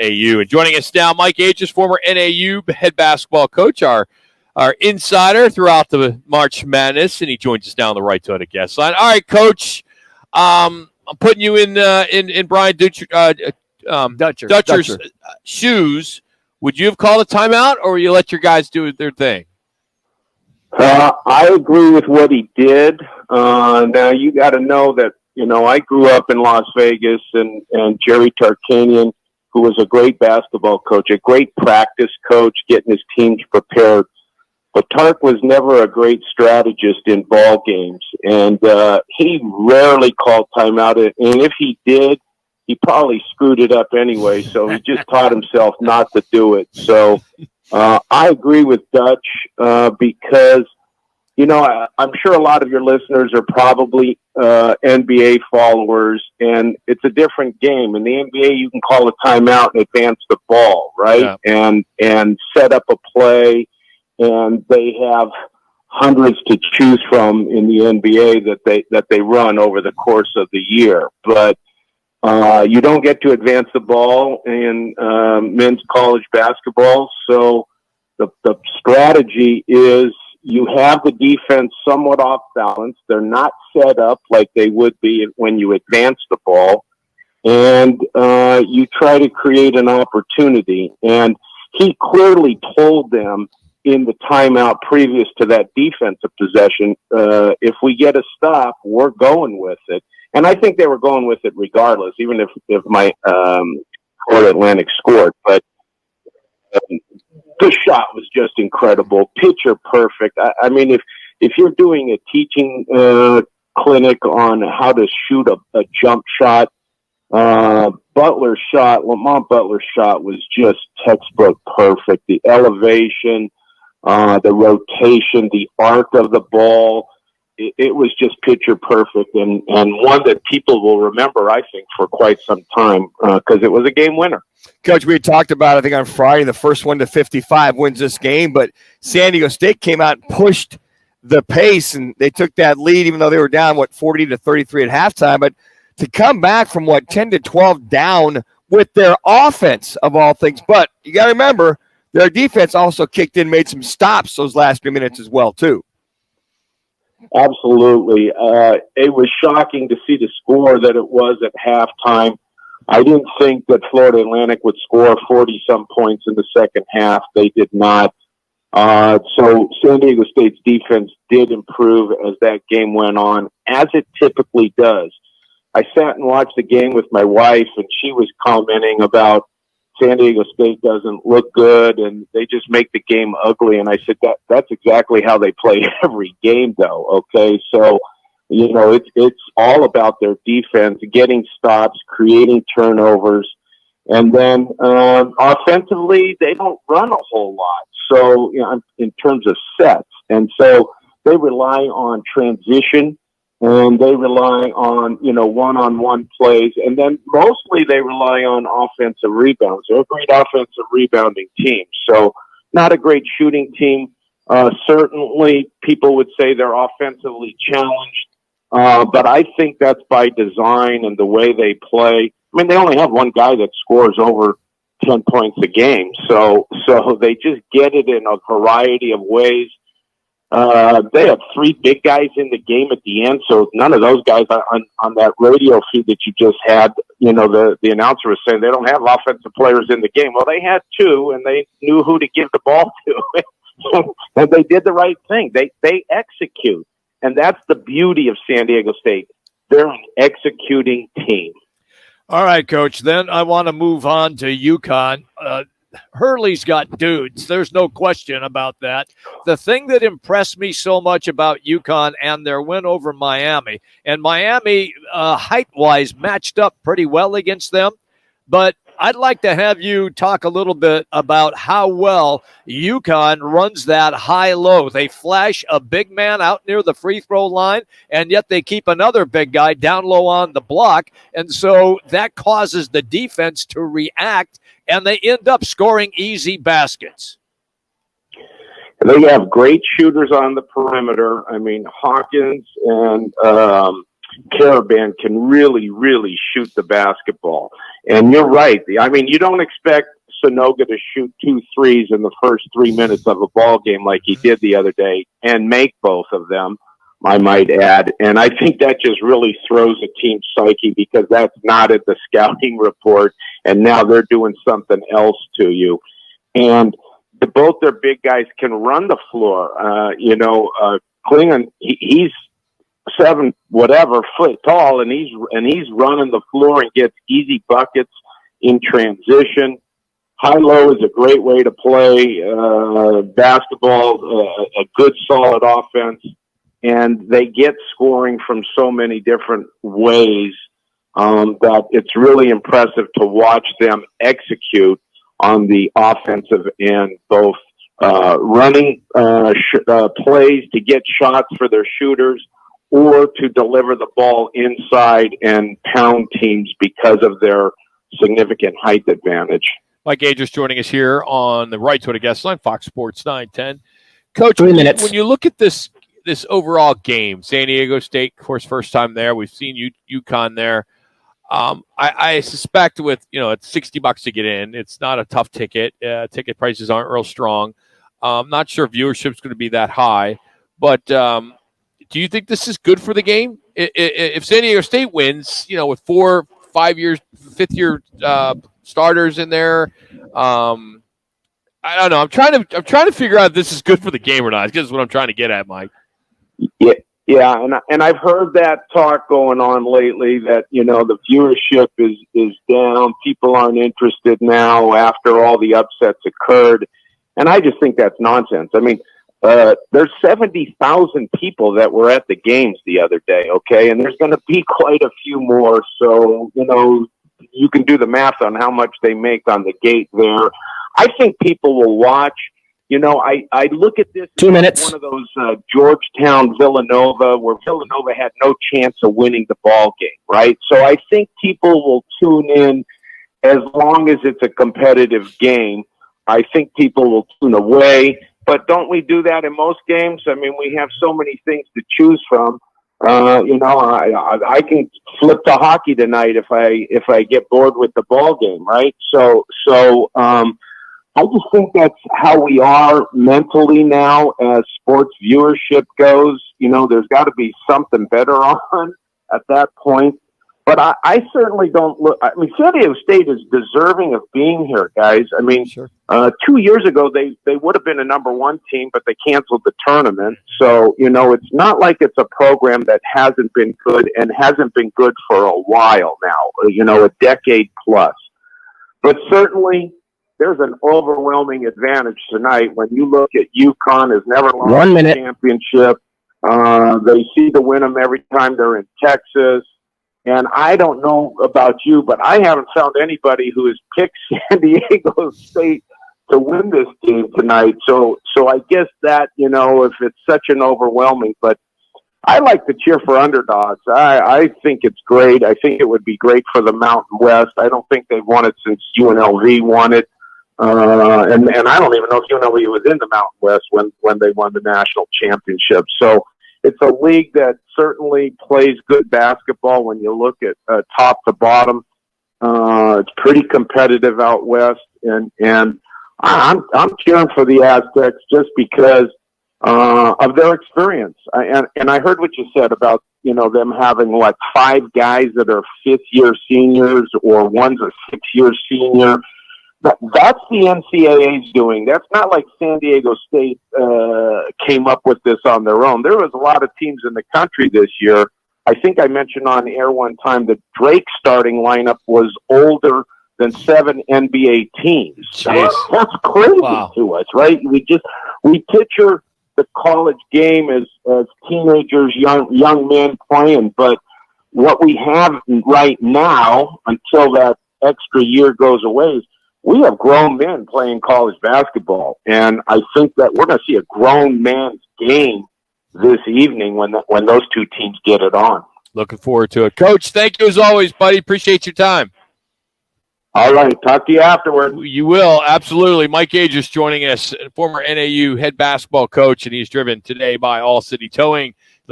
UConn-SDSU. And joining us now, Mike Adras, former NAU head basketball coach, our insider throughout the March Madness, and he joins us now on the Right to the guest line. All right, Coach, I'm putting you in Brian Dutcher's shoes. Would you have called a timeout, or will you let your guys do their thing? I agree with what he did. Now, you got to know that, I grew up in Las Vegas, and Jerry Tarkanian, who was a great basketball coach, a great practice coach, getting his teams prepared. But Tark was never a great strategist in ball games, and he rarely called timeout. And if he did, he probably screwed it up anyway, so he just taught himself not to do it. So I agree with Dutch because, I'm sure a lot of your listeners are probably NBA followers, and it's a different game. In the NBA, you can call a timeout and advance the ball, right? Yeah. And set up a play, and they have hundreds to choose from in the NBA that they run over the course of the year. But you don't get to advance the ball in men's college basketball. So the strategy is you have the defense somewhat off balance. They're not set up like they would be when you advance the ball. And you try to create an opportunity. And he clearly told them in the timeout previous to that defensive possession, if we get a stop, we're going with it. And I think they were going with it regardless, even if my Florida Atlantic scored. But the shot was just incredible, picture perfect. I mean, if you're doing a teaching clinic on how to shoot a jump shot, Lamont Butler's shot was just textbook perfect. The elevation, the rotation, the arc of the ball. It was just picture perfect, and one that people will remember, I think, for quite some time because it was a game winner. Coach, we had talked about, I think, on Friday, the first one to 55 wins this game, but San Diego State came out and pushed the pace, and they took that lead, even though they were down, 40-33 at halftime. But to come back from, 10-12 down with their offense, of all things. But you got to remember, their defense also kicked in, made some stops those last few minutes as well, too. Absolutely. It was shocking to see the score that it was at halftime. I didn't think that Florida Atlantic would score 40-some points in the second half. They did not. So San Diego State's defense did improve as that game went on, as it typically does. I sat and watched the game with my wife, and she was commenting about San Diego State doesn't look good, and they just make the game ugly. And I said, that's exactly how they play every game, though, okay? So, it's all about their defense, getting stops, creating turnovers, and then offensively, they don't run a whole lot. So, in terms of sets. And so they rely on transition, and they rely on, one-on-one plays. And then mostly they rely on offensive rebounds. They're a great offensive rebounding team. So not a great shooting team. Certainly people would say they're offensively challenged. But I think that's by design and the way they play. I mean, they only have one guy that scores over 10 points a game. So they just get it in a variety of ways. They have three big guys in the game at the end, so none of those guys on that radio feed that you just had, the announcer was saying they don't have offensive players in the game. Well, they had two, and they knew who to give the ball to. And they did the right thing. They execute. And that's the beauty of San Diego State. They're an executing team. All right, Coach. Then I want to move on to UConn. Hurley's got dudes. There's no question about that. The thing that impressed me so much about UConn and their win over Miami, and Miami height-wise matched up pretty well against them, but I'd like to have you talk a little bit about how well UConn runs that high-low. They flash a big man out near the free throw line, and yet they keep another big guy down low on the block, and so that causes the defense to react, and they end up scoring easy baskets. They have great shooters on the perimeter. I mean, Hawkins and Caravan can really, really shoot the basketball. And you're right. I mean, you don't expect Sonoga to shoot 2 threes in the first 3 minutes of a ball game like he did the other day and make both of them, I might add. And I think that just really throws a team's psyche because that's not in the scouting report. And now they're doing something else to you. And both their big guys can run the floor. Klingon, he's 7 whatever foot tall, and he's running the floor and gets easy buckets in transition. High-low is a great way to play basketball, a good solid offense, and they get scoring from so many different ways that it's really impressive to watch them execute on the offensive end, both running plays to get shots for their shooters or to deliver the ball inside and pound teams because of their significant height advantage. Mike Adras joining us here on the Right to a Guest Line, Fox Sports 910. Coach, 3 minutes. When you look at this overall game, San Diego State, of course, first time there. We've seen UConn there. I suspect with, it's $60 to get in. It's not a tough ticket. Ticket prices aren't real strong. I'm not sure viewership's going to be that high. But do you think this is good for the game? If San Diego State wins, with 4, 5 years, 5th year starters in there, I don't know. I'm trying to figure out if this is good for the game or not. I guess is what I'm trying to get at, Mike. Yeah, and I've heard that talk going on lately that the viewership is down. People aren't interested now after all the upsets occurred, and I just think that's nonsense. I mean, there's 70,000 people that were at the games the other day, okay, and there's going to be quite a few more. So you can do the math on how much they make on the gate there. I think people will watch. I look at this 2 minutes. One of those Georgetown Villanova where Villanova had no chance of winning the ball game, right? So I think people will tune in as long as it's a competitive game. I think people will tune away, but don't we do that in most games? I mean, we have so many things to choose from. I can flip to hockey tonight if I get bored with the ball game, right? So I just think that's how we are mentally now as sports viewership goes. There's got to be something better on at that point. But I certainly don't look. I mean, San Diego State is deserving of being here, guys. I mean, Sure. 2 years ago they would have been a number 1 team, but they canceled the tournament. So it's not like it's a program that hasn't been good and hasn't been good for a while now. A decade plus. But certainly, there's an overwhelming advantage tonight when you look at UConn has never lost 1 minute. a championship. They seem to win them every time they're in Texas. And I don't know about you, but I haven't found anybody who has picked San Diego State to win this game tonight. So I guess that, if it's such an overwhelming, but I like to cheer for underdogs. I think it's great. I think it would be great for the Mountain West. I don't think they've won it since UNLV won it. And I don't even know if UNLV was in the Mountain West when they won the national championship. So it's a league that certainly plays good basketball when you look at top to bottom. It's pretty competitive out west, and I'm cheering for the Aztecs just because of their experience. And I heard what you said about them having 5 guys that are 5th year seniors or one's a 6-year senior. That's the NCAA's doing. That's not like San Diego State came up with this on their own. There was a lot of teams in the country this year. I think I mentioned on air one time that Drake's starting lineup was older than 7 NBA teams. That's crazy to us, right? We picture the college game as teenagers, young men playing, but what we have right now, until that extra year goes away, is we have grown men playing college basketball, and I think that we're going to see a grown man's game this evening when those two teams get it on. Looking forward to it. Coach, thank you as always, buddy. Appreciate your time. All right. Talk to you afterward. You will. Absolutely. Mike Adras joining us, former NAU head basketball coach, and he's driven today by All City Towing.